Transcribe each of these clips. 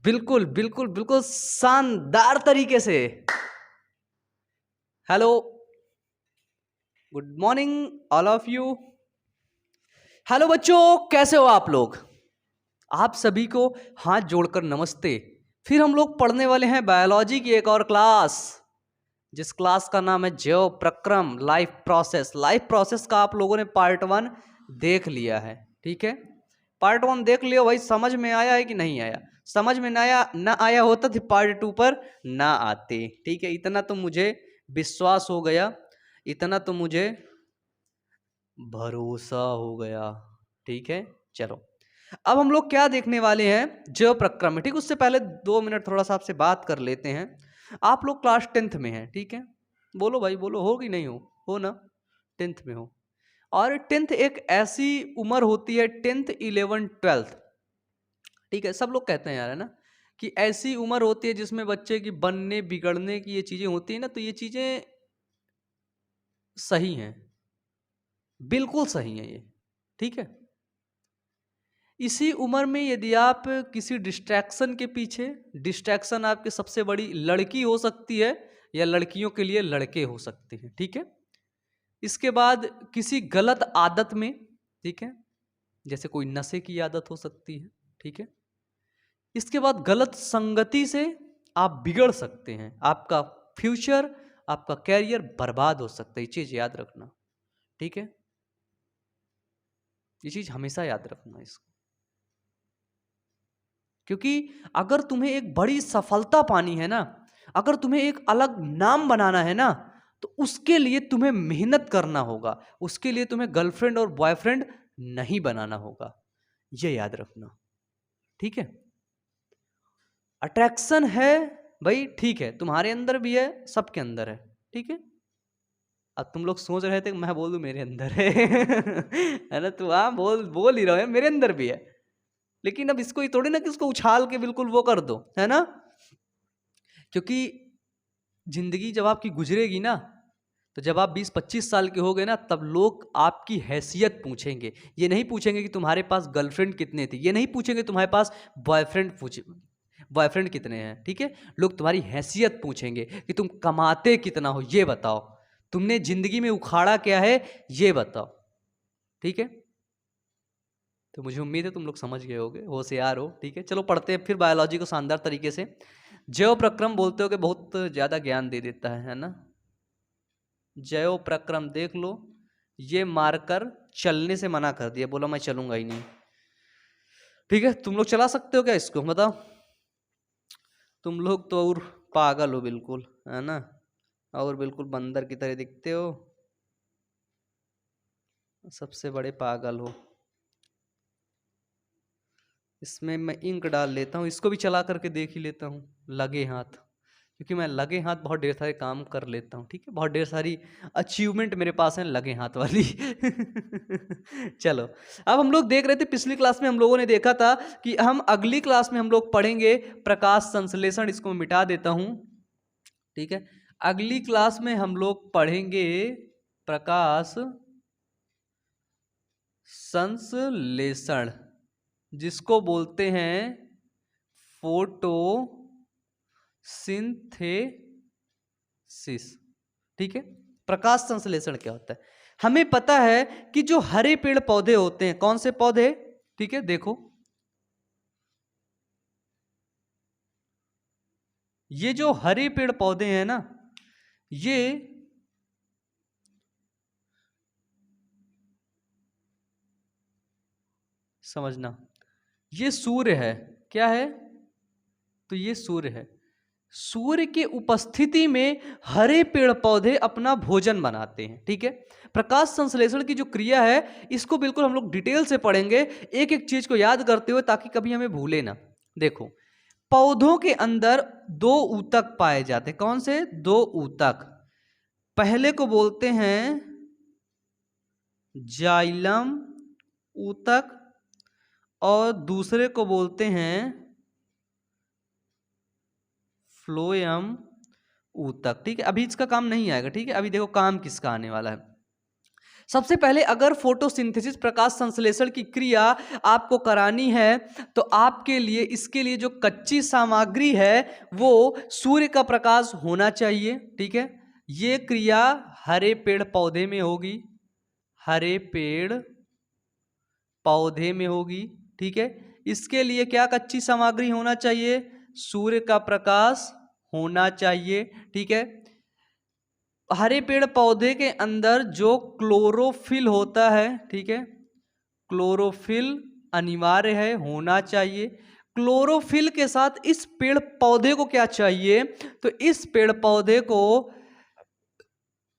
बिल्कुल बिल्कुल बिल्कुल शानदार तरीके से। Hello, good morning all of you. Hello बच्चों, कैसे हो आप लोग? आप सभी को हाथ जोड़कर नमस्ते। फिर हम लोग पढ़ने वाले हैं बायोलॉजी की एक और क्लास, जिस क्लास का नाम है जैव प्रक्रम लाइफ प्रोसेस। लाइफ प्रोसेस का आप लोगों ने पार्ट 1 देख लिया है, ठीक है। पार्ट 1 देख लियो भाई, समझ में आया है कि नहीं आया? समझ में ना आया होता तो पार्ट 2 पर ना आते, ठीक है। इतना तो मुझे विश्वास हो गया, इतना तो मुझे भरोसा हो गया, ठीक है। चलो, अब हम लोग क्या देखने वाले हैं जैव प्रक्रम में, ठीक। उससे पहले 2 मिनट थोड़ा सा आपसे बात कर लेते हैं। आप लोग क्लास 10th में हैं, ठीक है। बोलो भाई, बोलो, हो कि नहीं हो ना? 10th में हो। और 10th एक ऐसी उम्र होती है, 10th 11 12th, ठीक है। सब लोग कहते हैं यार, है ना, कि ऐसी उम्र होती है जिसमें बच्चे की बनने बिगड़ने की ये चीजें होती है ना, तो ये चीजें सही हैं, बिल्कुल सही है ये, ठीक है। इसी उम्र में यदि आप किसी डिस्ट्रैक्शन के पीछे, डिस्ट्रैक्शन आपकी सबसे बड़ी लड़की हो सकती है या लड़कियों के लिए लड़के हो सकते हैं, ठीक है। इसके बाद किसी गलत आदत में, ठीक है, जैसे कोई नशे की आदत हो सकती है, ठीक है। इसके बाद गलत संगति से आप बिगड़ सकते हैं, आपका फ्यूचर, आपका कैरियर बर्बाद हो सकता है। ये चीज याद रखना, ठीक है। ये चीज हमेशा याद रखना इसको, क्योंकि अगर तुम्हें एक बड़ी सफलता पानी है ना, अगर तुम्हें एक अलग नाम बनाना है ना, तो उसके लिए तुम्हें मेहनत करना होगा, उसके लिए तुम्हें गर्लफ्रेंड और बॉयफ्रेंड नहीं बनाना होगा, ये याद रखना, ठीक है। अट्रैक्शन है भाई, ठीक है, तुम्हारे अंदर भी है, सबके अंदर है, ठीक है। अब तुम लोग सोच रहे थे कि मैं बोल दूं मेरे अंदर है है ना, तो हाँ, बोल ही रहे हो, मेरे अंदर भी है। लेकिन अब इसको ही थोड़ी ना कि इसको उछाल के बिल्कुल वो कर दो, है ना। क्योंकि जिंदगी जब आपकी गुजरेगी ना, तो जब आप 20-25 साल के हो गए ना, तब लोग आपकी हैसियत पूछेंगे। ये नहीं पूछेंगे कि तुम्हारे पास गर्लफ्रेंड कितने थे, ये नहीं पूछेंगे तुम्हारे पास बॉयफ्रेंड कितने हैं, ठीक है। लोग तुम्हारी हैसियत पूछेंगे कि तुम कमाते कितना हो, ये बताओ, तुमने जिंदगी में उखाड़ा क्या है, ये बताओ, ठीक है। तो मुझे उम्मीद है तुम लोग समझ गए होगे, होशियार हो, ठीक है। चलो पढ़ते हैं फिर बायोलॉजी को शानदार तरीके से। जैव प्रक्रम बोलते हो कि बहुत ज्यादा ज्ञान दे देता है ना। जैव प्रक्रम देख लो, ये मारकर चलने से मना कर दिया, बोला मैं चलूंगा ही नहीं, ठीक है। तुम लोग चला सकते हो क्या इसको, बताओ? तुम लोग तो और पागल हो बिल्कुल, है ना, और बिल्कुल बंदर की तरह दिखते हो, सबसे बड़े पागल हो। इसमें मैं इंक डाल लेता हूँ, इसको भी चला करके देख ही लेता हूँ लगे हाथ, क्योंकि मैं लगे हाथ बहुत ढेर सारे काम कर लेता हूँ, ठीक है। बहुत ढेर सारी अचीवमेंट मेरे पास है लगे हाथ वाली चलो, अब हम लोग देख रहे थे, पिछली क्लास में हम लोगों ने देखा था कि हम अगली क्लास में हम लोग पढ़ेंगे प्रकाश संश्लेषण। इसको मैं मिटा देता हूँ, ठीक है। अगली क्लास में हम लोग पढ़ेंगे प्रकाश संश्लेषण, जिसको बोलते हैं फोटो सिंथेसिस, ठीक है। प्रकाश संश्लेषण क्या होता है? हमें पता है कि जो हरे पेड़ पौधे होते हैं, कौन से पौधे, ठीक है, देखो, ये जो हरे पेड़ पौधे हैं ना, ये समझना, ये सूर्य है, क्या है? तो ये सूर्य है। सूर्य के उपस्थिति में हरे पेड़ पौधे अपना भोजन बनाते हैं, ठीक है। प्रकाश संश्लेषण की जो क्रिया है, इसको बिल्कुल हम लोग डिटेल से पढ़ेंगे, एक एक चीज को याद करते हुए, ताकि कभी हमें भूले ना। देखो, पौधों के अंदर 2 ऊतक पाए जाते हैं, कौन से 2 ऊतक? पहले को बोलते हैं जाइलम ऊतक, और दूसरे को बोलते हैं फ्लोएम ऊतक, ठीक है। अभी इसका काम नहीं आएगा, ठीक है। अभी देखो काम किसका आने वाला है। सबसे पहले अगर फोटोसिंथेसिस प्रकाश संश्लेषण की क्रिया आपको करानी है तो आपके लिए इसके लिए जो कच्ची सामग्री है वो सूर्य का प्रकाश होना चाहिए। ठीक है, ये क्रिया हरे पेड़ पौधे में होगी, हरे पेड़ पौधे में होगी। ठीक है, इसके लिए क्या कच्ची सामग्री होना चाहिए? सूर्य का प्रकाश होना चाहिए। ठीक है, हरे पेड़ पौधे के अंदर जो क्लोरोफिल होता है, ठीक है, क्लोरोफिल अनिवार्य है, होना चाहिए। क्लोरोफिल के साथ इस पेड़ पौधे को क्या चाहिए? तो इस पेड़ पौधे को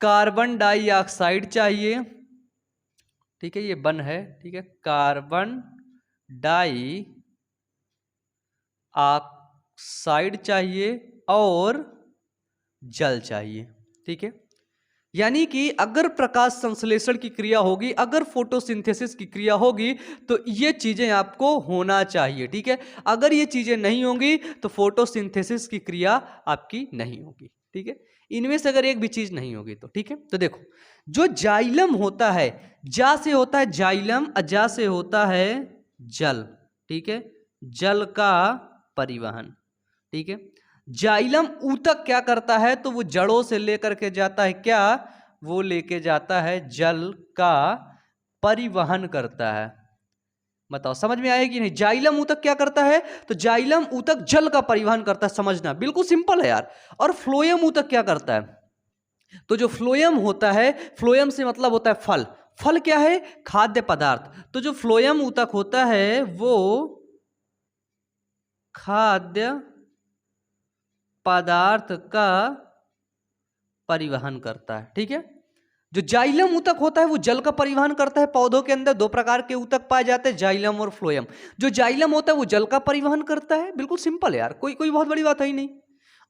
कार्बन डाइऑक्साइड चाहिए। ठीक है, ये वन है। ठीक है, कार्बन डाई ऑक्साइड चाहिए और जल चाहिए। ठीक है, यानी कि अगर प्रकाश संश्लेषण की क्रिया होगी, अगर फोटोसिंथेसिस की क्रिया होगी तो ये चीजें आपको होना चाहिए। ठीक है, अगर ये चीजें नहीं होंगी तो फोटोसिंथेसिस की क्रिया आपकी नहीं होगी। ठीक है, इनमें से अगर एक भी चीज नहीं होगी तो। ठीक है, तो देखो, जो जाइलम होता है, जा से होता है जाइलम, अजा से होता है जल। ठीक है, जल का परिवहन। ठीक है, जाइलम ऊतक क्या करता है? तो वो जड़ों से लेकर के जाता है क्या? वो लेके जाता है जल का परिवहन करता है। बताओ समझ में आएगी नहीं? जाइलम ऊतक क्या करता है? तो जाइलम ऊतक जल का परिवहन करता है, समझना बिल्कुल सिंपल है यार। और फ्लोएम ऊतक क्या करता है? तो जो फ्लोएम होता है, फ्लोएम से मतलब होता है फल। फल क्या है? खाद्य पदार्थ। तो जो फ्लोएम ऊतक होता है वो खाद्य पदार्थ का परिवहन करता है। ठीक है, जो जाइलम ऊतक होता है वो जल का परिवहन करता है। पौधों के अंदर दो प्रकार के ऊतक पाए जाते हैं, जाइलम और फ्लोएम। जो जाइलम होता है वो जल का परिवहन करता है, बिल्कुल सिंपल है यार, कोई कोई बहुत बड़ी बात है ही नहीं।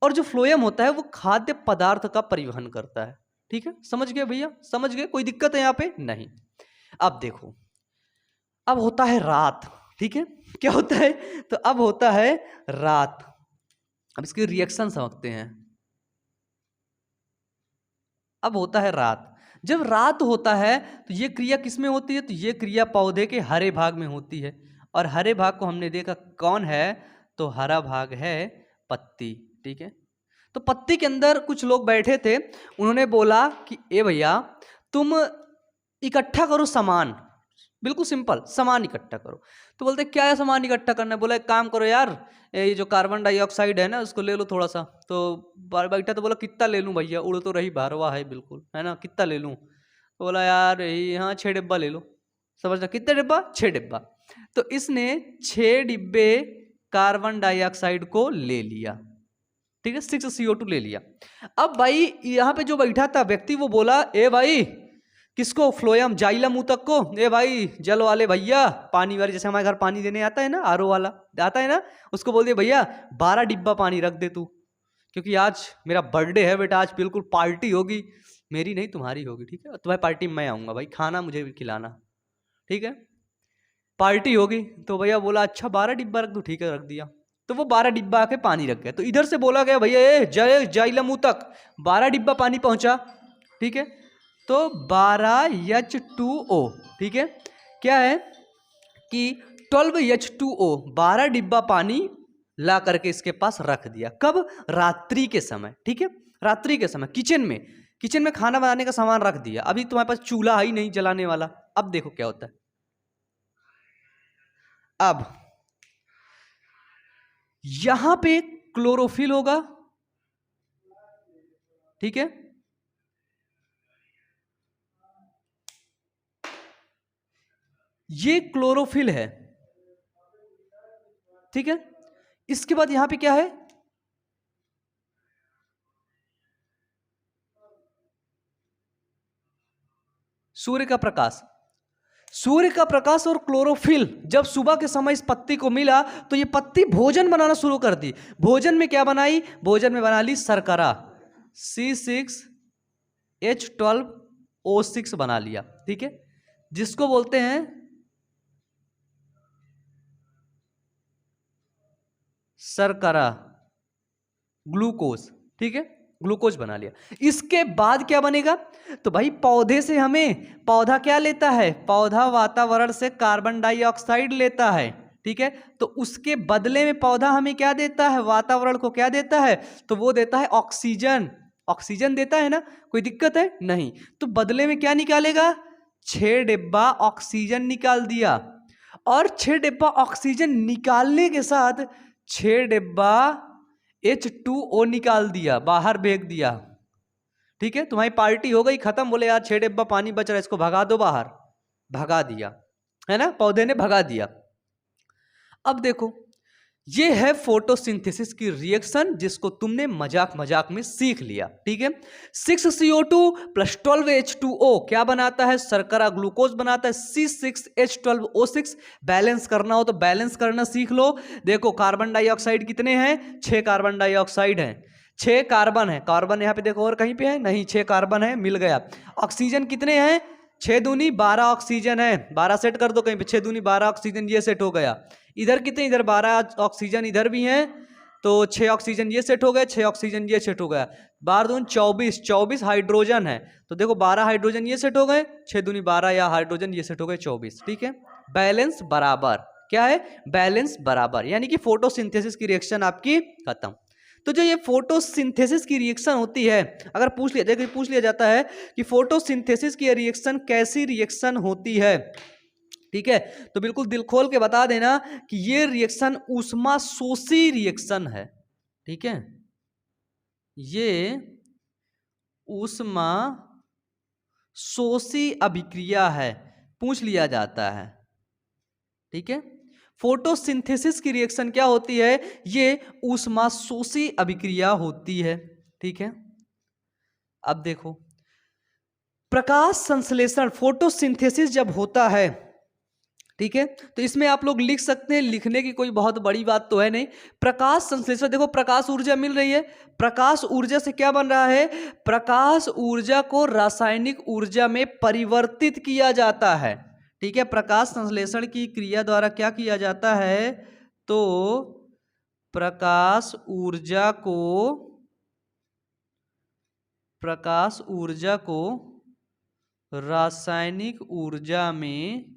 और जो फ्लोएम होता है वो खाद्य पदार्थ का परिवहन करता है। ठीक है, समझ गए भैया? समझ गए? कोई दिक्कत है यहाँ पे? नहीं। अब देखो, अब होता है रात। ठीक है, क्या होता है? तो अब होता है रात। अब इसके रिएक्शन समझते हैं। अब होता है रात। जब रात होता है तो ये क्रिया किस में होती है? तो ये क्रिया पौधे के हरे भाग में होती है। और हरे भाग को हमने देखा कौन है? तो हरा भाग है पत्ती। ठीक है, तो पत्ती के अंदर कुछ लोग बैठे थे, उन्होंने बोला कि ए भैया तुम इकट्ठा करो सामान, बिल्कुल सिंपल, सामान इकट्ठा करो। तो बोलते क्या है सामान इकट्ठा करना है? बोला एक काम करो यार, ये जो कार्बन डाइऑक्साइड है ना उसको ले लो थोड़ा सा। तो बैठा तो बोला कितना ले लूँ भैया, उड़ तो रही भारवा है बिल्कुल, है ना, कितना ले लूँ? तो बोला यार यही, हाँ 6 डिब्बा ले लो। समझना कितने डिब्बा? 6 डिब्बा। तो इसने 6 डिब्बे कार्बन डाइऑक्साइड को ले लिया। ठीक है, 6 CO2 ले लिया। अब भाई यहाँ पे जो बैठा था व्यक्ति वो बोला ए भाई, किसको? फ्लोएम जाइलम ऊतक को, ए भाई जल वाले भैया, पानी वाले, जैसे हमारे घर पानी देने आता है ना, आरओ वाला आता है ना, उसको बोल दिया भैया 12 डिब्बा पानी रख दे तू, क्योंकि आज मेरा बर्थडे है बेटा, आज बिल्कुल पार्टी होगी, मेरी नहीं तुम्हारी होगी। ठीक है, तुम्हारी पार्टी में मैं आऊँगा भाई, खाना मुझे भी खिलाना। ठीक है, पार्टी होगी। तो भैया बोला अच्छा 12 डिब्बा रख दूँ? ठीक है, रख दिया। तो वो 12 डिब्बा आके पानी रख गया। तो इधर से बोला गया भैया ए जाइलम ऊतक 12 डिब्बा पानी पहुंचा। ठीक है, तो 12H2O। ठीक है, क्या है कि 12H2O 12 डिब्बा पानी ला करके इसके पास रख दिया। कब? रात्रि के समय। ठीक है, रात्रि के समय किचन में खाना बनाने का सामान रख दिया। अभी तुम्हारे पास चूल्हा ही नहीं जलाने वाला। अब देखो क्या होता है। अब यहां पे क्लोरोफिल होगा। ठीक है, ये क्लोरोफिल है। ठीक है, इसके बाद यहां पे क्या है? सूर्य का प्रकाश। सूर्य का प्रकाश और क्लोरोफिल जब सुबह के समय इस पत्ती को मिला तो ये पत्ती भोजन बनाना शुरू कर दी। भोजन में क्या बनाई? भोजन में बना ली शर्करा, C6H12O6 बना लिया। ठीक है, जिसको बोलते हैं शर्करा, ग्लूकोज। ठीक है, ग्लूकोज बना लिया। इसके बाद क्या बनेगा? तो भाई पौधे से हमें, पौधा क्या लेता है? पौधा वातावरण से कार्बन डाइऑक्साइड लेता है, ठीक है। तो उसके बदले में पौधा हमें क्या देता है? वातावरण को क्या देता है? तो वो देता है ऑक्सीजन। ऑक्सीजन देता है ना, कोई दिक्कत है? नहीं। तो बदले में क्या निकालेगा? 6 डिब्बा ऑक्सीजन निकाल दिया, और 6 डिब्बा ऑक्सीजन निकालने के साथ 6 डिब्बा H2O निकाल दिया, बाहर फेंक दिया, ठीक है। तुम्हारी पार्टी हो गई खत्म, बोले यार 6 डिब्बा पानी बच रहा है, इसको भगा दो बाहर, भगा दिया, है ना, पौधे ने भगा दिया। अब देखो, ये है फोटोसिंथेसिस की रिएक्शन, जिसको तुमने मजाक मजाक में सीख लिया, ठीक है। 6CO2 + 12H2O क्या बनाता है? शर्करा ग्लूकोज बनाता है। C6H12O6 बैलेंस करना हो तो बैलेंस करना सीख लो। देखो कार्बन डाइऑक्साइड कितने हैं? 6 कार्बन डाइऑक्साइड हैं, 6 कार्बन है। कार्बन यहाँ पे देखो और कहीं पे है? नहीं, 6 कार्बन है, मिल गया। ऑक्सीजन कितने हैं? 6 दूनी 12 ऑक्सीजन है, 12 सेट कर दो कहीं पे, 6 दूनी 12 ऑक्सीजन, ये सेट हो गया। इधर कितने? इधर 12 ऑक्सीजन इधर भी हैं, तो 6 ऑक्सीजन ये सेट हो गए, 6 ऑक्सीजन ये सेट हो गया। 12 दूनी 24, 24 हाइड्रोजन है, तो देखो 12 हाइड्रोजन ये सेट हो गए, 6 दूनी 12 या हाइड्रोजन ये सेट हो गए 24, ठीक है। बैलेंस बराबर, क्या है? बैलेंस बराबर, यानी कि फोटोसिंथेसिस की रिएक्शन आपकी खत्म। तो जो ये फोटोसिंथेसिस की रिएक्शन होती है, अगर पूछ लिया जाता है कि फोटोसिंथेसिस की रिएक्शन कैसी रिएक्शन होती है, ठीक है, तो बिल्कुल दिल खोल के बता देना कि ये रिएक्शन ऊष्मा शोषी रिएक्शन है, ठीक है। ये ऊष्मा शोषी अभिक्रिया है, पूछ लिया जाता है, ठीक है। फोटोसिंथेसिस की रिएक्शन क्या होती है? ये ऊष्मा शोषी अभिक्रिया होती है, ठीक है। अब देखो, प्रकाश संश्लेषण, फोटोसिंथेसिस जब होता है, ठीक है, तो इसमें आप लोग लिख सकते हैं, लिखने की कोई बहुत बड़ी बात तो है नहीं। प्रकाश संश्लेषण, देखो प्रकाश ऊर्जा मिल रही है, प्रकाश ऊर्जा से क्या बन रहा है? प्रकाश ऊर्जा को रासायनिक ऊर्जा में परिवर्तित किया जाता है, ठीक है। प्रकाश संश्लेषण की क्रिया द्वारा क्या किया जाता है? तो प्रकाश ऊर्जा को रासायनिक ऊर्जा में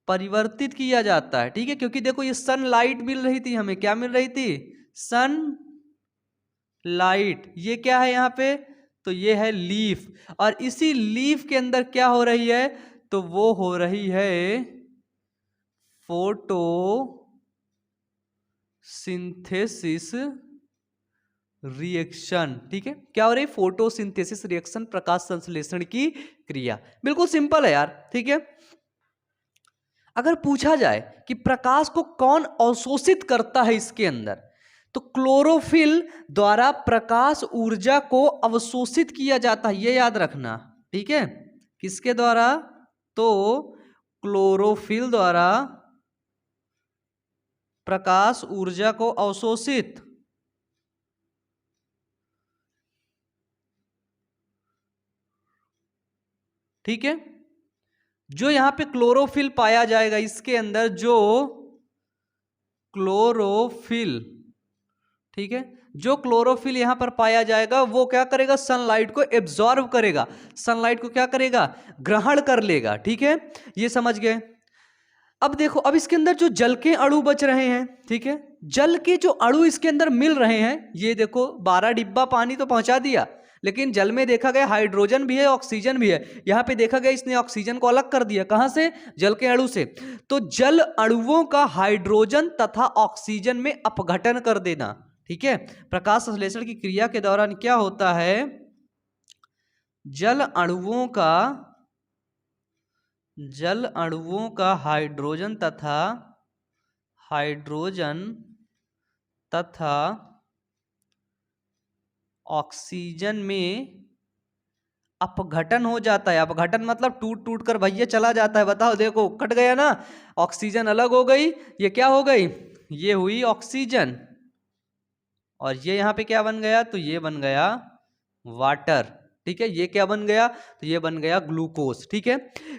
परिवर्तित किया जाता है, ठीक है। क्योंकि देखो ये सनलाइट मिल रही थी हमें, क्या मिल रही थी? सनलाइट। ये क्या है यहाँ पे? तो ये है लीफ, और इसी लीफ के अंदर क्या हो रही है? तो वो हो रही है फोटोसिंथेसिस रिएक्शन, ठीक है। क्या हो रही है? फोटोसिंथेसिस रिएक्शन, प्रकाश संश्लेषण की क्रिया। बिल्कुल सिंपल है यार, ठीक है। अगर पूछा जाए कि प्रकाश को कौन अवशोषित करता है इसके अंदर, तो क्लोरोफिल द्वारा प्रकाश ऊर्जा को अवशोषित किया जाता है, ये याद रखना, ठीक है। किसके द्वारा? तो क्लोरोफिल द्वारा प्रकाश ऊर्जा को अवशोषित, ठीक है। जो यहां पे क्लोरोफिल पाया जाएगा इसके अंदर, जो क्लोरोफिल, ठीक है, जो क्लोरोफिल यहां पर पाया जाएगा वो क्या करेगा? सनलाइट को एब्जॉर्ब करेगा, सनलाइट को क्या करेगा? ग्रहण कर लेगा, ठीक है। ये समझ गए। अब देखो, अब इसके अंदर जो जल के अणु बच रहे हैं, ठीक है, जल के जो अणु इसके अंदर मिल रहे हैं, ये देखो 12 डिब्बा पानी तो पहुंचा दिया, लेकिन जल में देखा गया हाइड्रोजन भी है, ऑक्सीजन भी है। यहां पे देखा गया इसने ऑक्सीजन को अलग कर दिया, कहां से? जल के अणु से। तो जल अणुओं का हाइड्रोजन तथा ऑक्सीजन में अपघटन कर देना, ठीक है। प्रकाश संश्लेषण की क्रिया के दौरान क्या होता है? जल अणुओं का हाइड्रोजन तथा ऑक्सीजन में अपघटन हो जाता है। अपघटन मतलब टूट टूट कर भैया चला जाता है। बताओ, देखो कट गया ना, ऑक्सीजन अलग हो गई, ये क्या हो गई? ये हुई ऑक्सीजन, और ये यहां पे क्या बन गया? तो ये बन गया वाटर, ठीक है। ये क्या बन गया? तो ये बन गया ग्लूकोज, ठीक है।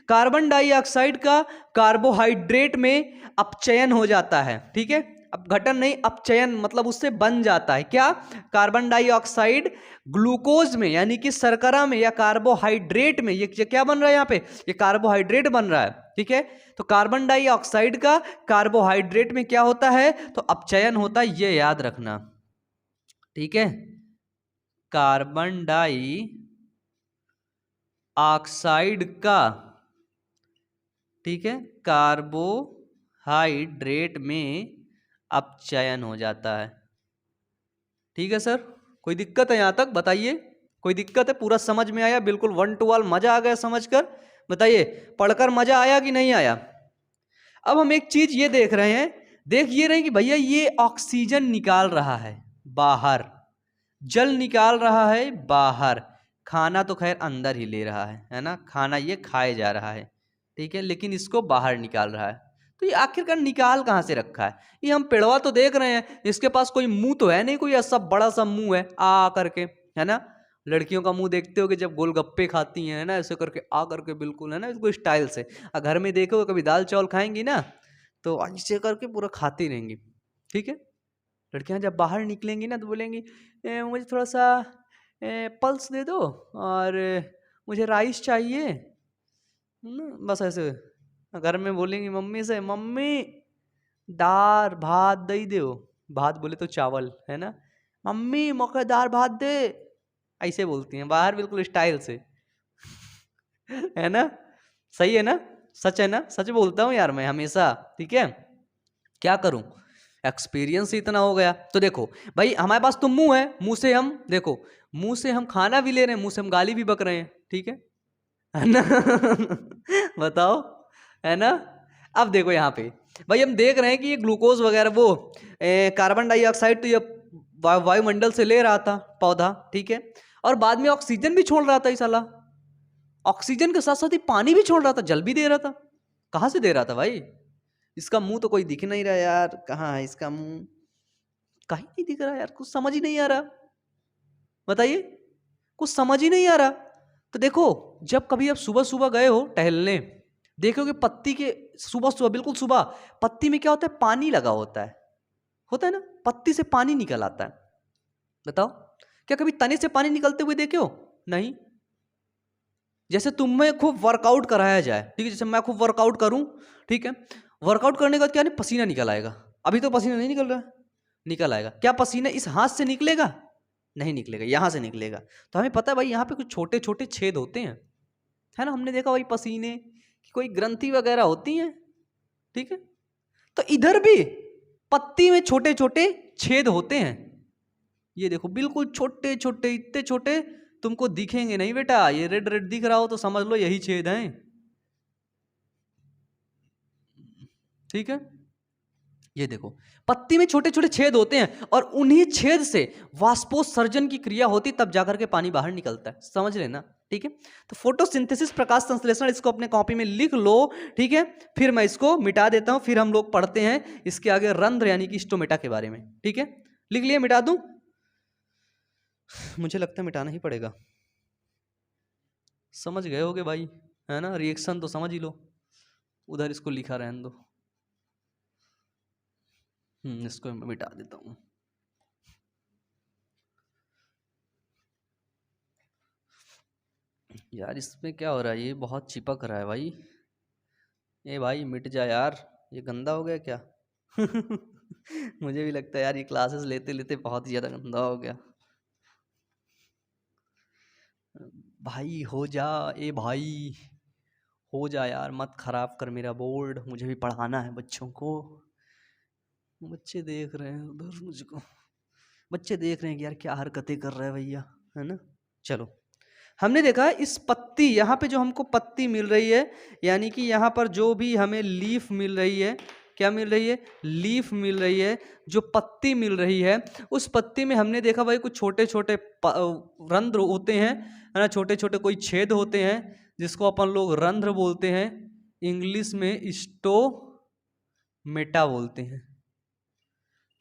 कार्बन डाइऑक्साइड का कार्बोहाइड्रेट में अपचयन हो जाता है, ठीक है। अपघटन नहीं, अपचयन, मतलब उससे बन जाता है क्या, कार्बन डाइऑक्साइड ग्लूकोज में यानी कि शर्करा में या कार्बोहाइड्रेट में, ये क्या बन रहा है यहाँ पे, ये कार्बोहाइड्रेट बन रहा है, ठीक है। तो कार्बन डाइऑक्साइड का कार्बोहाइड्रेट में क्या होता है, तो अपचयन होता है, ये याद रखना, ठीक है। कार्बन डाई ऑक्साइड का, ठीक है, कार्बोहाइड्रेट में अपचयन हो जाता है, ठीक है सर। कोई दिक्कत है यहां तक, बताइए, कोई दिक्कत है, पूरा समझ में आया, बिल्कुल 1 to 12 मजा आ गया समझकर, बताइए पढ़कर मजा आया कि नहीं आया। अब हम एक चीज ये देख रहे हैं, देख ये रहे हैं कि भैया ये ऑक्सीजन निकाल रहा है बाहर, जल निकाल रहा है बाहर, खाना तो खैर अंदर ही ले रहा है ना, खाना ये खाए जा रहा है, ठीक है, लेकिन इसको बाहर निकाल रहा है। तो ये आखिरकार निकाल कहाँ से रखा है, ये हम पेड़वा तो देख रहे हैं, इसके पास कोई मुंह तो है नहीं, कोई ऐसा बड़ा सा मुंह है आ करके, है ना, लड़कियों का मुंह देखते हो कि जब गोलगप्पे खाती हैं, है ना, ऐसे करके आ करके बिल्कुल, है ना, इसको स्टाइल से। घर में देखो कभी दाल चावल खाएंगी ना, तो ऐसे करके पूरा खाती रहेंगी, ठीक है। लड़कियां जब बाहर निकलेंगी ना तो बोलेंगी मुझे थोड़ा सा पल्स दे दो और मुझे राइस चाहिए, बस ऐसे। घर में बोलेंगी मम्मी से, मम्मी दाल भात दे दो, भात बोले तो चावल, है ना, मम्मी मौके दाल भात दे, ऐसे बोलती हैं बाहर बिल्कुल स्टाइल से है ना, सही है ना, सच है ना, सच बोलता हूँ यार मैं हमेशा, ठीक है, क्या करूं, एक्सपीरियंस ही इतना हो गया। तो देखो भाई हमारे पास तो मुंह है, मुंह से हम देखो, मुंह से हम खाना भी ले रहे हैं, मुंह से हम गाली भी बक रहे हैं, ठीक है ना बताओ, है ना। अब देखो यहाँ पे भाई हम देख रहे हैं कि ये ग्लूकोज वगैरह वो कार्बन डाइऑक्साइड तो ये वायुमंडल से ले रहा था पौधा, ठीक है, और बाद में ऑक्सीजन भी छोड़ रहा था, इस साला ऑक्सीजन के साथ साथ ही पानी भी छोड़ रहा था, जल भी दे रहा था। कहाँ से दे रहा था भाई, इसका मुंह तो कोई दिख नहीं रहा यार, कहाँ है इसका मुंह, कहीं नहीं दिख रहा यार, कुछ समझ ही नहीं आ रहा, बताइए, कुछ समझ ही नहीं आ रहा। तो देखो जब कभी आप सुबह सुबह गए हो टहलने, देखोगे पत्ती के सुबह सुबह बिल्कुल सुबह पत्ती में क्या होता है, पानी लगा होता है ना, पत्ती से पानी निकल आता है। बताओ क्या कभी तने से पानी निकलते हुए देखे हो, नहीं। जैसे तुम्हें खूब वर्कआउट कराया जाए, ठीक है, जैसे मैं खूब वर्कआउट करूं, ठीक है, वर्कआउट करने के बाद क्या नहीं, पसीना निकल आएगा, अभी तो पसीना नहीं निकल रहा, निकल आएगा, क्या पसीना इस हाथ से निकलेगा, नहीं निकलेगा, यहां से निकलेगा। तो हमें पता है भाई यहाँ पे कुछ छोटे छोटे छेद होते हैं, है ना, हमने देखा भाई पसीने की कोई ग्रंथि वगैरह होती हैं, ठीक है, तो इधर भी पत्ती में छोटे छोटे छेद होते हैं, ये देखो बिल्कुल छोटे छोटे, इतने छोटे तुमको दिखेंगे नहीं बेटा, ये रेड रेड दिख रहा हो तो समझ लो यही छेद हैं, ठीक है। ये देखो पत्ती में छोटे छोटे छेद होते हैं और उन्हीं छेद से वाष्पोत्सर्जन की क्रिया होती, तब जाकर के पानी बाहर निकलता है, समझ लेना, ठीक है। तो फोटोसिंथेसिस प्रकाश संश्लेषण, इसको अपने कॉपी में लिख लो, ठीक है, फिर मैं इसको मिटा देता हूं, फिर हम लोग पढ़ते हैं इसके आगे रंध्र यानी कि स्टोमेटा के बारे में, ठीक है। लिख लिया, मिटा दूं, मुझे लगता है मिटाना ही पड़ेगा, समझ गए होगे भाई, है ना, रिएक्शन तो समझ ही लो, उधर इसको लिखा रहने दो, इसको मैं मिटा देता हूँ। यार इसमें क्या हो रहा है, ये बहुत चिपक रहा है भाई, ये भाई मिट जा यार, ये गंदा हो गया क्या मुझे भी लगता है यार ये क्लासेस लेते लेते बहुत ही ज़्यादा गंदा हो गया। भाई हो जा, ए भाई हो जा यार, मत खराब कर मेरा बोर्ड, मुझे भी पढ़ाना है बच्चों को, बच्चे देख रहे हैं उधर मुझको, बच्चे देख रहे हैं कि यार क्या हरकतें कर रहे हैं भैया, है ना। चलो हमने देखा इस पत्ती, यहाँ पे जो हमको पत्ती मिल रही है, यानी कि यहाँ पर जो भी हमें लीफ मिल रही है, क्या मिल रही है, लीफ मिल रही है, जो पत्ती मिल रही है, उस पत्ती में हमने देखा भाई कुछ छोटे छोटे रंध्र होते हैं, है ना, छोटे छोटे कोई छेद होते हैं, जिसको अपन लोग रंध्र बोलते हैं, इंग्लिश में स्टोमेटा बोलते हैं।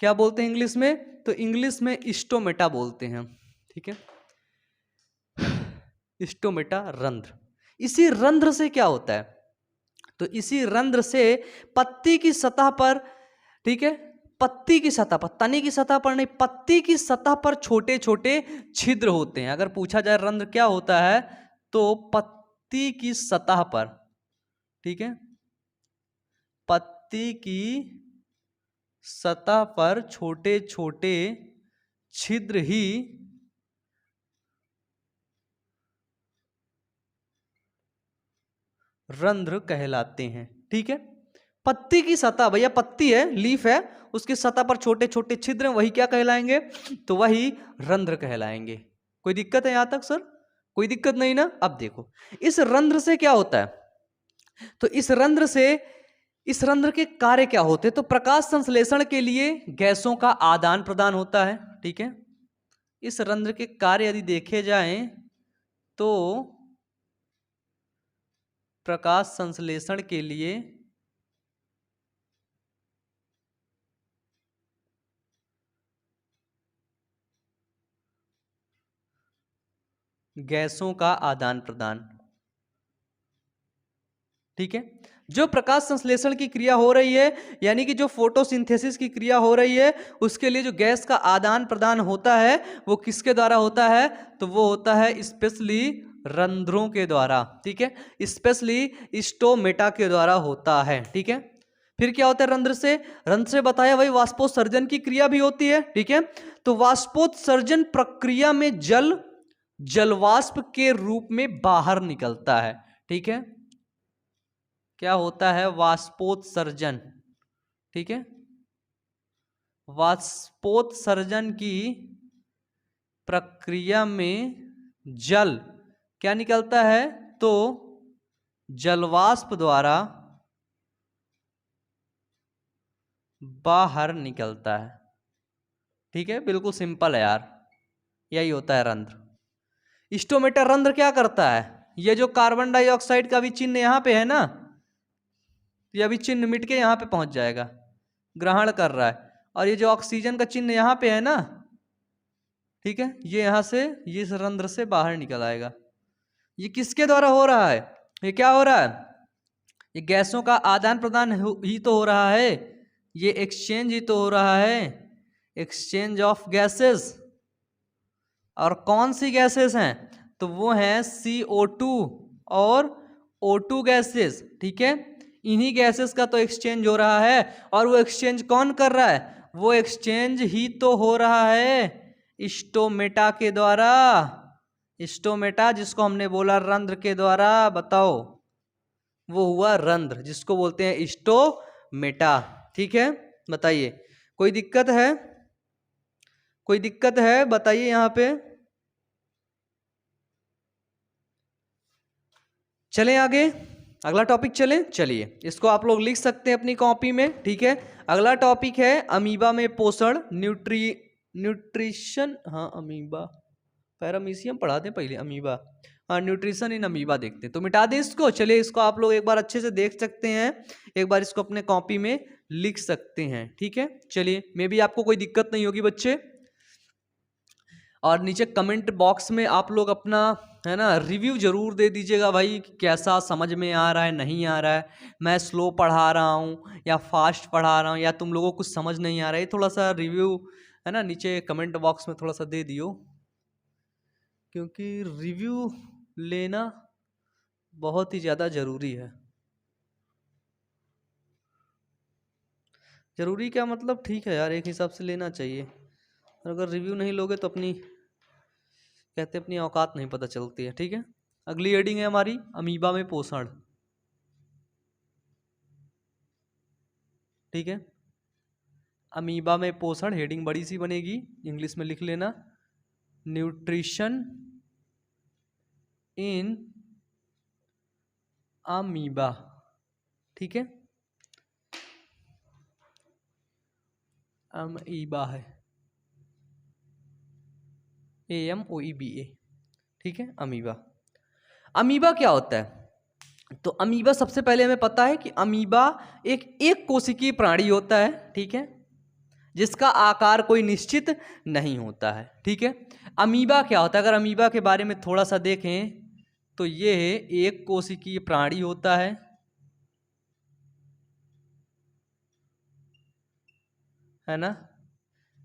क्या बोलते हैं इंग्लिश में, तो इंग्लिश में स्टोमेटा बोलते हैं, ठीक है, स्टोमेटा रंध्र। इसी रंध्र से क्या होता है, तो इसी रंध्र से पत्ती की सतह पर, ठीक है, पत्ती की सतह पर, तनी की सतह पर नहीं, पत्ती की सतह पर छोटे छोटे छिद्र होते हैं। अगर पूछा जाए रंध्र क्या होता है तो पत्ती की सतह पर, ठीक है, पत्ती की सतह पर छोटे छोटे छिद्र ही रंध्र कहलाते हैं। ठीक है, पत्ती की सतह, भैया पत्ती है, लीफ है, उसकी सतह पर छोटे छोटे छिद्र हैं, वही क्या कहलाएंगे, तो वही रंध्र कहलाएंगे। कोई दिक्कत है यहां तक सर? कोई दिक्कत नहीं ना? अब देखो इस रंध्र से क्या होता है, तो इस रंध्र के कार्य क्या होते हैं, तो प्रकाश संश्लेषण के लिए गैसों का आदान प्रदान होता है। ठीक है, इस रंध्र के कार्य यदि देखे जाएं तो प्रकाश संश्लेषण के लिए गैसों का आदान प्रदान। ठीक है, जो प्रकाश संश्लेषण की क्रिया हो रही है, यानी कि जो फोटोसिंथेसिस की क्रिया हो रही है, उसके लिए जो गैस का आदान प्रदान होता है वो किसके द्वारा होता है, तो वो होता है स्पेशली रंध्रों के द्वारा। ठीक है, स्पेशली स्टोमेटा के द्वारा होता है। ठीक है, फिर क्या होता है रंध्र से बताया वही वाष्पोत्सर्जन की क्रिया भी होती है। ठीक है, तो वाष्पोत्सर्जन प्रक्रिया में जलवाष्प के रूप में बाहर निकलता है। ठीक है, क्या होता है, वाष्पोत्सर्जन। ठीक है, वाष्पोत्सर्जन की प्रक्रिया में जल क्या निकलता है, तो जलवाष्प द्वारा बाहर निकलता है। ठीक है, बिल्कुल सिंपल है यार, यही होता है रंध्र। स्टोमेटा रंध्र क्या करता है, ये जो कार्बन डाइऑक्साइड का भी चिन्ह यहां पे है ना, ये अभी चिन्ह मिट के यहां पे पहुंच जाएगा, ग्रहण कर रहा है, और ये जो ऑक्सीजन का चिन्ह यहां पे है ना, ठीक है, ये यहां से ये इस रंध्र से बाहर निकल आएगा। ये किसके द्वारा हो रहा है, ये क्या हो रहा है, ये गैसों का आदान प्रदान ही तो हो रहा है, ये एक्सचेंज ही तो हो रहा है, एक्सचेंज ऑफ गैसेस। और कौन सी गैसेस हैं, तो वो हैं CO2 और O2 गैसेस। ठीक है, इन्हीं गैसेस का तो एक्सचेंज हो रहा है, और वो एक्सचेंज कौन कर रहा है, वो एक्सचेंज ही तो हो रहा है स्टोमेटा के द्वारा। स्टोमेटा जिसको हमने बोला रंध्र के द्वारा, बताओ, वो हुआ रंध्र जिसको बोलते हैं स्टोमेटा। ठीक है, बताइए कोई दिक्कत है, कोई दिक्कत है बताइए यहां पे। चलें आगे, अगला टॉपिक चलें, चलिए इसको आप लोग लिख सकते हैं अपनी कॉपी में। ठीक है, अगला टॉपिक है अमीबा में पोषण, न्यूट्रिशन, हाँ अमीबा, पैरामीशियम पढ़ा दें पहले, अमीबा, हाँ न्यूट्रिशन इन अमीबा देखते हैं, तो मिटा दें इसको। चलिए इसको आप लोग एक बार अच्छे से देख सकते हैं, एक बार इसको अपने कॉपी में लिख सकते हैं। ठीक है, चलिए, मे भी आपको कोई दिक्कत नहीं होगी बच्चे। और नीचे कमेंट बॉक्स में आप लोग अपना, है ना, रिव्यू जरूर दे दीजिएगा भाई, कैसा समझ में आ रहा है, नहीं आ रहा है, मैं स्लो पढ़ा रहा हूँ या फास्ट पढ़ा रहा हूँ, या तुम लोगों को कुछ समझ नहीं आ रहा है, थोड़ा सा रिव्यू, है ना, नीचे कमेंट बॉक्स में थोड़ा सा दे दियो, क्योंकि रिव्यू लेना बहुत ही ज़्यादा ज़रूरी है। ज़रूरी क्या मतलब, ठीक है यार, एक हिसाब से लेना चाहिए, और अगर रिव्यू नहीं लोगे तो अपनी, कहते अपनी औकात नहीं पता चलती है। ठीक है, अगली हेडिंग है हमारी अमीबा में पोषण। ठीक है, अमीबा में पोषण, हेडिंग बड़ी सी बनेगी, इंग्लिश में लिख लेना, न्यूट्रिशन इन अमीबा। ठीक है, अमीबा है, AMOEBA। ठीक है, अमीबा, अमीबा क्या होता है, तो अमीबा सबसे पहले हमें पता है कि अमीबा एक कोशिकीय प्राणी होता है। ठीक है, जिसका आकार कोई निश्चित नहीं होता है। ठीक है, अमीबा क्या होता है, अगर अमीबा के बारे में थोड़ा सा देखें तो ये एक कोशिकीय प्राणी होता है ना।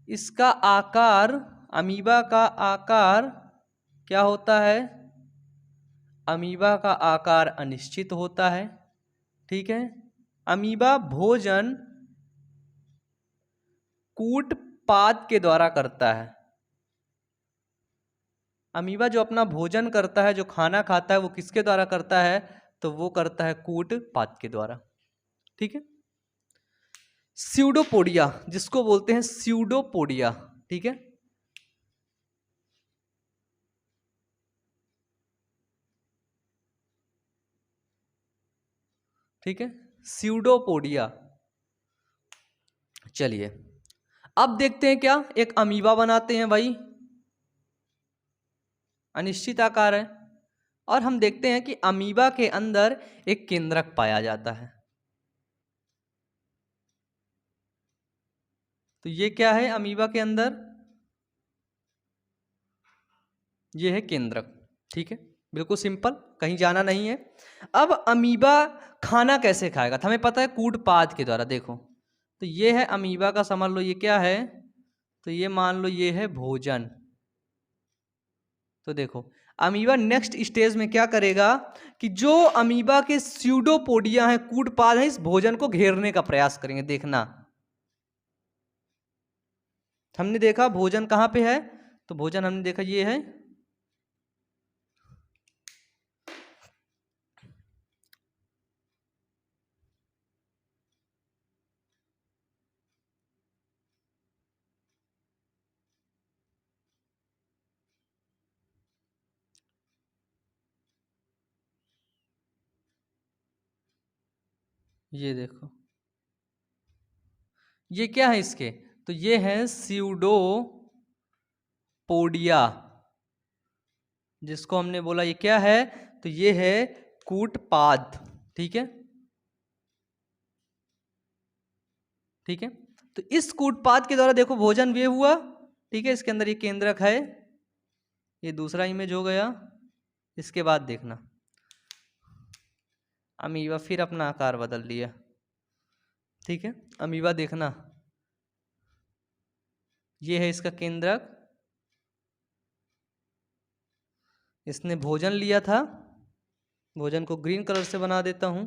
इसका आकार, अमीबा का आकार क्या होता है? अमीबा का आकार अनिश्चित होता है, ठीक है। अमीबा भोजन कूटपाद के द्वारा करता है। अमीबा जो अपना भोजन करता है, जो खाना खाता है, वो किसके द्वारा करता है? तो वो करता है कूटपाद के द्वारा, ठीक है। स्यूडोपोडिया, जिसको बोलते हैं स्यूडोपोडिया, ठीक है। ठीक है, स्यूडोपोडिया। चलिए अब देखते हैं क्या, एक अमीबा बनाते हैं भाई, अनिश्चित आकार है, और हम देखते हैं कि अमीबा के अंदर एक केंद्रक पाया जाता है। तो ये क्या है अमीबा के अंदर? ये है केंद्रक, ठीक है, बिल्कुल सिंपल, कहीं जाना नहीं है। अब अमीबा खाना कैसे खाएगा? तो हमें पता है कूटपाद के द्वारा। देखो तो ये है अमीबा का, समझ लो ये क्या है, तो ये मान लो ये है भोजन। तो देखो अमीबा नेक्स्ट स्टेज में क्या करेगा कि जो अमीबा के स्यूडोपोडिया हैं, कूटपाद हैं, इस भोजन को घेरने का प्रयास करेंगे। देखना, हमने देखा भोजन कहाँ पे है, तो भोजन हमने देखा ये है, ये देखो ये क्या है इसके, तो ये है स्यूडोपोडिया, जिसको हमने बोला ये क्या है, तो ये है कूटपाद, ठीक है। ठीक है, तो इस कूटपाद के द्वारा देखो भोजन वे हुआ, ठीक है। इसके अंदर ये केंद्रक है, ये दूसरा इमेज हो गया। इसके बाद देखना अमीबा फिर अपना आकार बदल लिया, ठीक है। अमीबा देखना, ये है इसका केंद्रक, इसने भोजन लिया था, भोजन को ग्रीन कलर से बना देता हूं,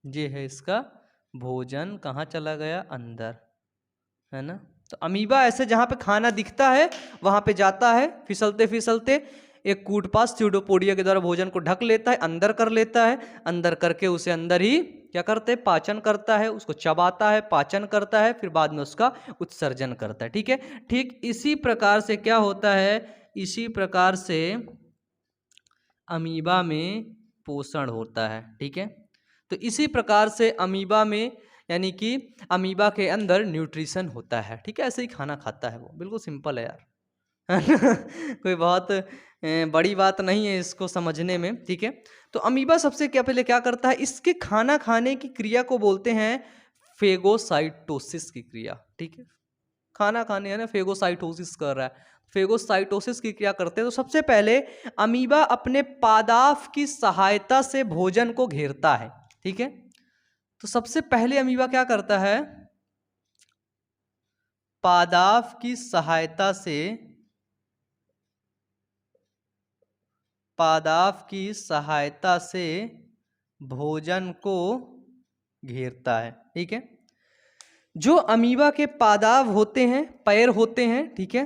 ये है इसका भोजन, कहाँ चला गया? अंदर, है ना। तो अमीबा ऐसे जहां पे खाना दिखता है वहां पे जाता है, फिसलते फिसलते एक कूटपाद स्यूडोपोडिया के द्वारा भोजन को ढक लेता है, अंदर कर लेता है, अंदर करके उसे अंदर ही क्या करते हैं? पाचन करता है, उसको चबाता है, पाचन करता है, फिर बाद में उसका उत्सर्जन करता है, ठीक है। ठीक इसी प्रकार से क्या होता है, इसी प्रकार से अमीबा में पोषण होता है, ठीक है। तो इसी प्रकार से अमीबा में, यानी कि अमीबा के अंदर न्यूट्रिशन होता है, ठीक है। ऐसे ही खाना खाता है वो, बिल्कुल सिंपल है यार कोई बहुत बड़ी बात नहीं है इसको समझने में, ठीक है। तो अमीबा सबसे क्या पहले क्या करता है, इसके खाना खाने की क्रिया को बोलते हैं फेगोसाइटोसिस की क्रिया, ठीक है। खाना खाने है ना, फेगोसाइटोसिस कर रहा है, फेगोसाइटोसिस की क्रिया करते हैं। तो सबसे पहले अमीबा अपने पादाफ की सहायता से भोजन को घेरता है, ठीक है। तो सबसे पहले अमीबा क्या करता है, पादाफ की सहायता से, पादाफ की सहायता से भोजन को घेरता है, ठीक है। जो अमीबा के पादाव होते हैं, पैर होते हैं, ठीक है,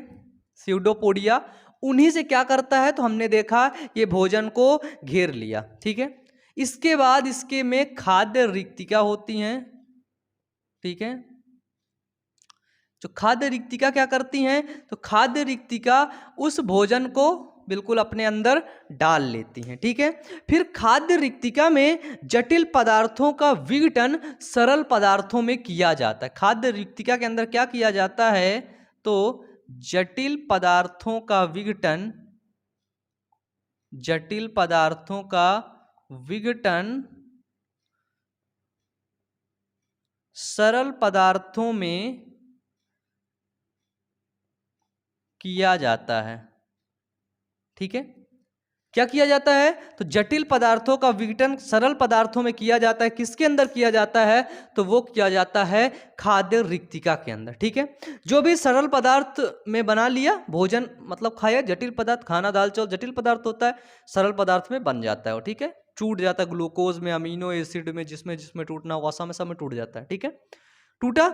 स्यूडोपोडिया, उन्हीं से क्या करता है, तो हमने देखा ये भोजन को घेर लिया, ठीक है। इसके बाद इसके में खाद्य रिक्तिका होती हैं, ठीक है। जो खाद्य रिक्तिका क्या करती हैं, तो खाद्य रिक्तिका उस भोजन को बिल्कुल अपने अंदर डाल लेती हैं, ठीक है। फिर खाद्य रिक्तिका में जटिल पदार्थों का विघटन सरल पदार्थों में किया जाता है। खाद्य रिक्तिका के अंदर क्या किया जाता है, तो जटिल पदार्थों का विघटन, जटिल पदार्थों का विघटन सरल पदार्थों में किया जाता है, ठीक है। क्या किया जाता है? तो जटिल पदार्थों का विघटन सरल पदार्थों में किया जाता है। किसके अंदर किया जाता है? तो वो किया जाता है खाद्य रिक्तिका के अंदर। ठीक है, जो भी सरल पदार्थ में बना लिया भोजन मतलब खाया, जटिल पदार्थ खाना दाल चावल जटिल पदार्थ होता है, सरल पदार्थ में बन जाता है वो। ठीक है, टूट जाता है ग्लूकोज में, अमीनो एसिड में, जिसमें जिसमें टूटना वसा में सब में टूट जाता है। ठीक है, टूटा।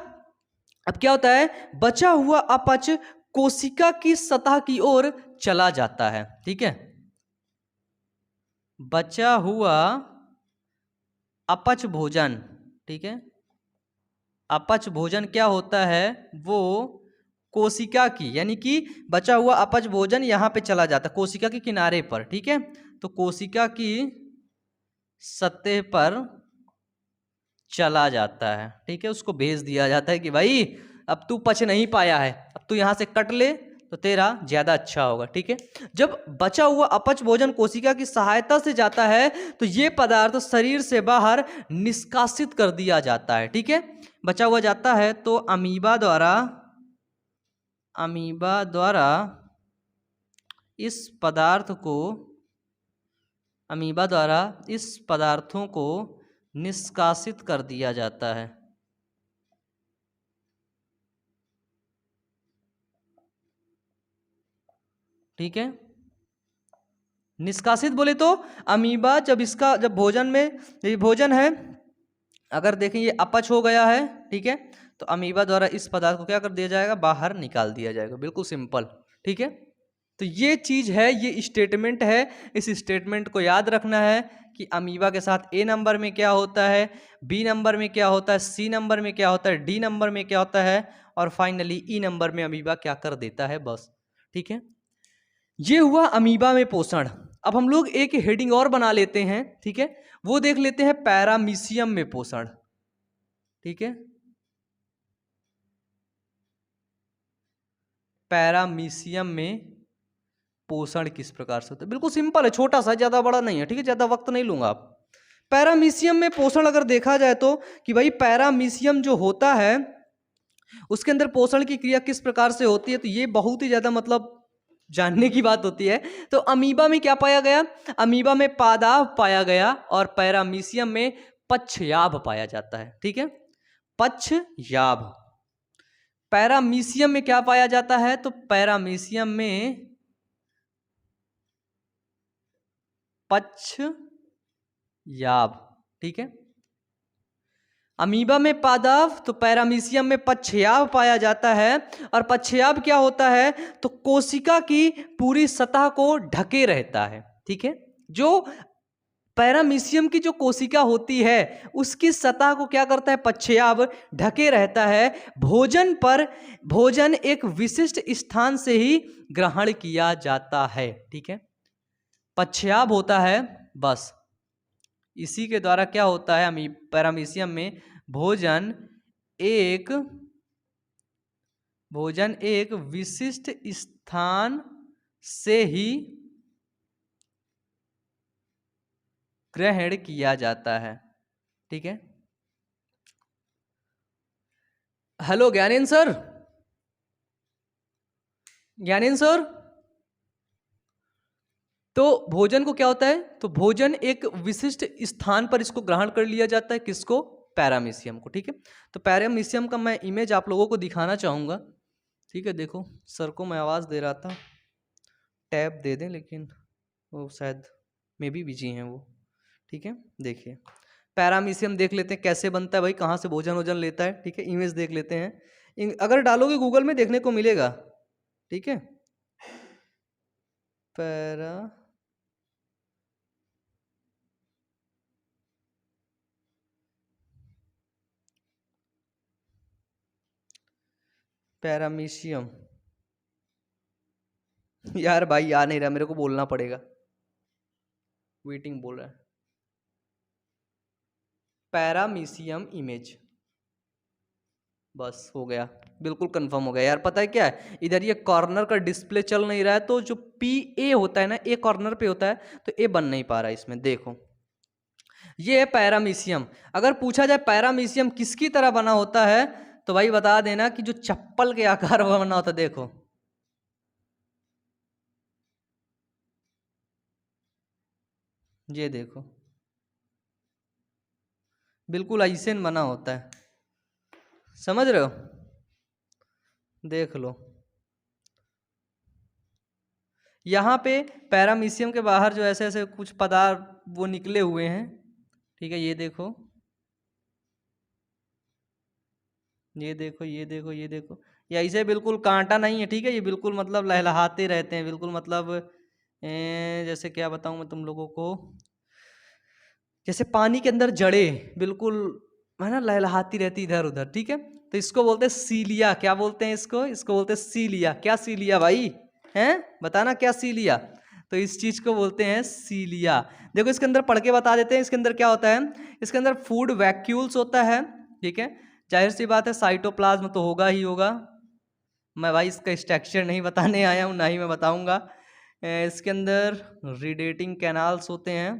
अब क्या होता है? बचा हुआ अपच कोशिका की सतह की ओर चला जाता है। ठीक है, बचा हुआ अपच भोजन, ठीक है, अपच भोजन क्या होता है? वो कोशिका की, यानी कि बचा हुआ अपच भोजन यहां पे चला जाता है कोशिका के किनारे पर। ठीक है, तो कोशिका की सतह पर चला जाता है। ठीक है, उसको भेज दिया जाता है कि भाई अब तू पच नहीं पाया है, अब तू यहां से कट ले तो तेरा ज्यादा अच्छा होगा। ठीक है, जब बचा हुआ अपच भोजन कोशिका की सहायता से जाता है तो ये पदार्थ शरीर से बाहर निष्कासित कर दिया जाता है। ठीक है, बचा हुआ जाता है तो अमीबा द्वारा इस पदार्थों को निष्कासित कर दिया जाता है। ठीक है, निष्कासित बोले तो अमीबा जब भोजन में, ये भोजन है, अगर देखें ये अपच हो गया है, ठीक है, तो अमीबा द्वारा इस पदार्थ को क्या कर दिया जाएगा? बाहर निकाल दिया जाएगा। बिल्कुल सिंपल। ठीक है, तो ये चीज है, ये स्टेटमेंट है। इस स्टेटमेंट को याद रखना है कि अमीबा के साथ ए नंबर में क्या होता है, बी नंबर में क्या होता है, सी नंबर में क्या होता है, डी नंबर में क्या होता है, और फाइनली ई नंबर में अमीबा क्या कर देता है, बस। ठीक है, ये हुआ अमीबा में पोषण। अब हम लोग एक हेडिंग और बना लेते हैं। ठीक है, वो देख लेते हैं पैरामीशियम में पोषण। ठीक है, पैरामीशियम में पोषण किस प्रकार से होता है? बिल्कुल सिंपल है, छोटा सा, ज्यादा बड़ा नहीं है। ठीक है, ज्यादा वक्त नहीं लूंगा। आप पैरामीशियम में पोषण अगर देखा जाए तो कि भाई पैरामीशियम जो होता है उसके अंदर पोषण की क्रिया किस प्रकार से होती है, तो ये बहुत ही ज्यादा मतलब जानने की बात होती है। तो अमीबा में क्या पाया गया? अमीबा में पादाव पाया गया और पैरामीशियम में पक्षयाभ पाया जाता है। ठीक है, पक्षयाभ। पैरामीशियम में क्या पाया जाता है? तो पैरामीशियम में पक्षयाभ। ठीक है, अमीबा में पादाव तो पैरामीशियम में पक्षयाभ पाया जाता है। और पक्षयाभ क्या होता है? तो कोशिका की पूरी सतह को ढके रहता है। ठीक है, जो पैरामीशियम की जो कोशिका होती है उसकी सतह को क्या करता है? पक्षयाभ ढके रहता है। भोजन एक विशिष्ट स्थान से ही ग्रहण किया जाता है। ठीक है, पक्षयाभ होता है, बस इसी के द्वारा क्या होता है? पैरामीशियम में भोजन एक विशिष्ट स्थान से ही ग्रहण किया जाता है। ठीक है, हेलो ज्ञानेन सर, तो भोजन को क्या होता है? तो भोजन एक विशिष्ट स्थान पर इसको ग्रहण कर लिया जाता है। किसको? पैरामीशियम को। ठीक है, तो पैरामीशियम का मैं इमेज आप लोगों को दिखाना चाहूंगा। ठीक है, देखो सर को मैं आवाज दे रहा था, टैब दे दें, लेकिन वो शायद मे भी बिजी हैं वो। ठीक है, देखिए पैरामीशियम देख लेते हैं कैसे बनता है भाई, कहाँ से भोजन वोजन लेता है। ठीक है, इमेज देख लेते हैं, अगर डालोगे गूगल में देखने को मिलेगा। ठीक है, पैरामीशियम यार भाई आ नहीं रहा, मेरे को बोलना पड़ेगा, वेटिंग बोल रहा है। पैरामीशियम इमेज, बस हो गया, बिल्कुल कंफर्म हो गया यार। पता है क्या है, इधर ये कॉर्नर का डिस्प्ले चल नहीं रहा है, तो जो पी ए होता है ना, ए कॉर्नर पे होता है, तो ए बन नहीं पा रहा है इसमें। देखो ये है पैरामीशियम। अगर पूछा जाए पैरामीशियम किसकी तरह बना होता है, तो भाई बता देना कि जो चप्पल के आकार में बना होता है। देखो ये देखो, बिल्कुल ऐसे बना होता है, समझ रहे हो? देख लो यहाँ पे पैरामीशियम के बाहर जो ऐसे ऐसे कुछ पदार्थ वो निकले हुए हैं, ठीक है। ये देखो, ये देखो, ये देखो, ये देखो, ये ऐसे बिल्कुल कांटा नहीं है, ठीक है। ये बिल्कुल मतलब लहलहाते रहते हैं, बिल्कुल मतलब जैसे क्या बताऊं मैं तुम लोगों को, जैसे पानी के अंदर जड़े बिल्कुल है ना, लहलहाती रहती इधर उधर, ठीक है। तो इसको बोलते हैं सीलिया। क्या बोलते हैं इसको? इसको बोलते हैं सीलिया। क्या सीलिया भाई? हैं, बताना क्या सीलिया? तो इस चीज को बोलते हैं सीलिया। देखो इसके अंदर पढ़ के बता देते हैं, इसके अंदर क्या होता है। इसके अंदर फूड वैक्यूल्स होता है, ठीक है। जाहिर सी बात है साइटोप्लाज्म तो होगा ही होगा। मैं भाई इसका स्ट्रक्चर नहीं बताने आया हूँ, ना ही मैं बताऊंगा। इसके अंदर रेडिएटिंग कैनाल्स होते हैं,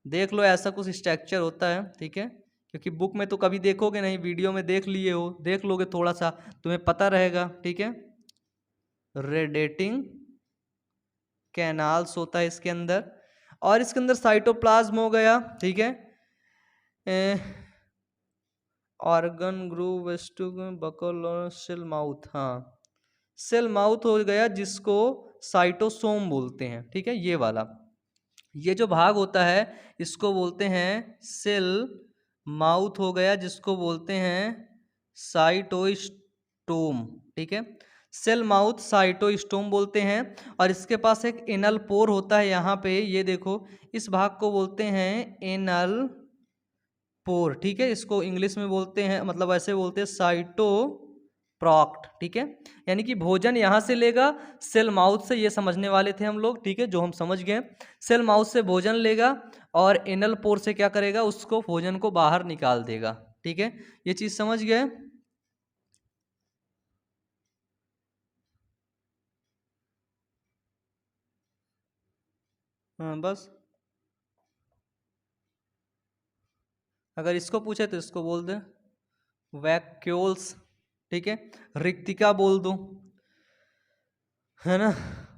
देख लो ऐसा कुछ स्ट्रक्चर होता है, ठीक है। क्योंकि बुक में तो कभी देखोगे नहीं, वीडियो में देख लिए हो, देख लोगे थोड़ा सा तुम्हें पता रहेगा, ठीक है। रेडिएटिंग कैनाल्स होता है इसके अंदर, और इसके अंदर साइटोप्लाज्म हो गया, ठीक है। ऑर्गन ग्रूव बकल और सेल माउथ, हाँ सेल माउथ हो गया जिसको साइटोसोम बोलते हैं, ठीक है। ये वाला, ये जो भाग होता है इसको बोलते हैं सेल माउथ हो गया, जिसको बोलते हैं साइटोस्टोम, ठीक है। सेल माउथ साइटोस्टोम बोलते हैं। और इसके पास एक एनल पोर होता है यहाँ पे, ये देखो, इस भाग को बोलते हैं एनल पोर, ठीक है। इसको इंग्लिश में बोलते हैं, मतलब ऐसे बोलते हैं साइटो प्रॉक्ट, ठीक है। यानी कि भोजन यहाँ से लेगा सेल माउथ से, ये समझने वाले थे हम लोग, ठीक है, जो हम समझ गए। सेल माउथ से भोजन लेगा और एनल पोर से क्या करेगा, उसको भोजन को बाहर निकाल देगा, ठीक है। ये चीज समझ गए। हाँ बस, अगर इसको पूछे तो इसको बोल दे वैक्यूल्स, ठीक है। रिक्तिका बोल दो, है ना,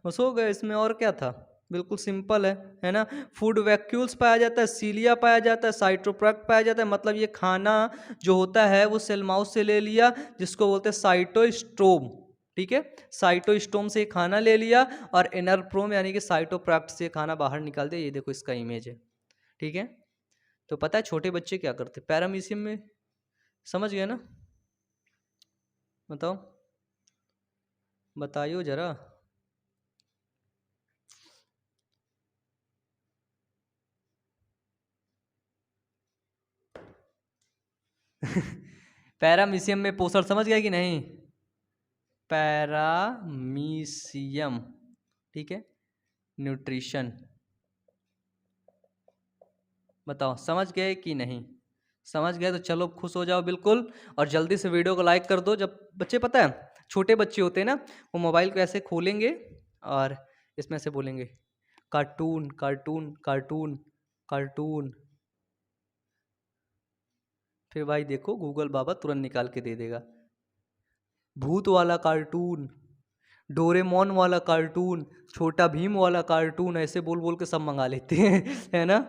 बस हो गया। इसमें और क्या था, बिल्कुल सिंपल है ना। फूड वैक्यूल्स पाया जाता है, सीलिया पाया जाता है, साइटोप्रैक्ट पाया जाता है। मतलब ये खाना जो होता है वो सेल माउथ से ले लिया, जिसको बोलते हैं साइटोस्टोम, ठीक है। साइटोस्टोम से खाना ले लिया और इनरप्रोम यानी कि साइटोप्रैक्ट से खाना बाहर निकाल दिया। ये देखो इसका इमेज है, ठीक है। तो पता है छोटे बच्चे क्या करते पैरामीशियम में, समझ गए ना? बताओ, बताइयो जरा। पैरामीशियम में पोषण समझ गया कि नहीं? पैरामीशियम, ठीक है, न्यूट्रिशन। बताओ समझ गए कि नहीं? समझ गए तो चलो खुश हो जाओ बिल्कुल, और जल्दी से वीडियो को लाइक कर दो। जब बच्चे, पता है छोटे बच्चे होते हैं ना, वो मोबाइल को ऐसे खोलेंगे और इसमें से बोलेंगे कार्टून कार्टून कार्टून कार्टून, फिर भाई देखो गूगल बाबा तुरंत निकाल के दे देगा, भूत वाला कार्टून, डोरेमोन वाला कार्टून, छोटा भीम वाला कार्टून, ऐसे बोल बोल के सब मंगा लेते हैं है ना,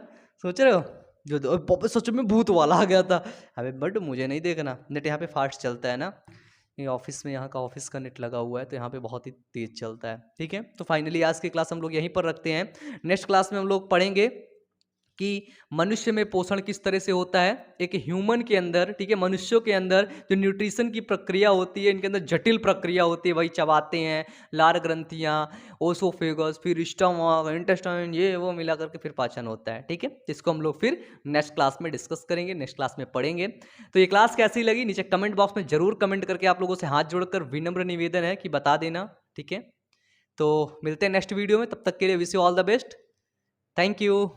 सोच रहे हो? जो पापा सच में भूत वाला आ गया था। अबे बट मुझे नहीं देखना, नेट यहाँ पे फास्ट चलता है ना, ये ऑफिस में, यहाँ का ऑफिस का नेट लगा हुआ है तो यहाँ पे बहुत ही तेज चलता है, ठीक है। तो फाइनली आज की क्लास हम लोग यहीं पर रखते हैं। नेक्स्ट क्लास में हम लोग पढ़ेंगे कि मनुष्य में पोषण किस तरह से होता है, एक ह्यूमन के अंदर, ठीक है, मनुष्यों के अंदर जो न्यूट्रिशन की प्रक्रिया होती है, इनके अंदर जटिल प्रक्रिया होती है, वही चबाते हैं, लार ग्रंथियाँ, ओसोफेगस, फिर स्टमक, इंटेस्टाइन, ये वो मिला करके फिर पाचन होता है, ठीक है। इसको हम लोग फिर नेक्स्ट क्लास में डिस्कस करेंगे, नेक्स्ट क्लास में पढ़ेंगे। तो ये क्लास कैसी लगी नीचे कमेंट बॉक्स में जरूर कमेंट करके आप लोगों से हाथ जोड़कर विनम्र निवेदन है कि बता देना, ठीक है। तो मिलते हैं नेक्स्ट वीडियो में, तब तक के लिए wish you all the best, thank you.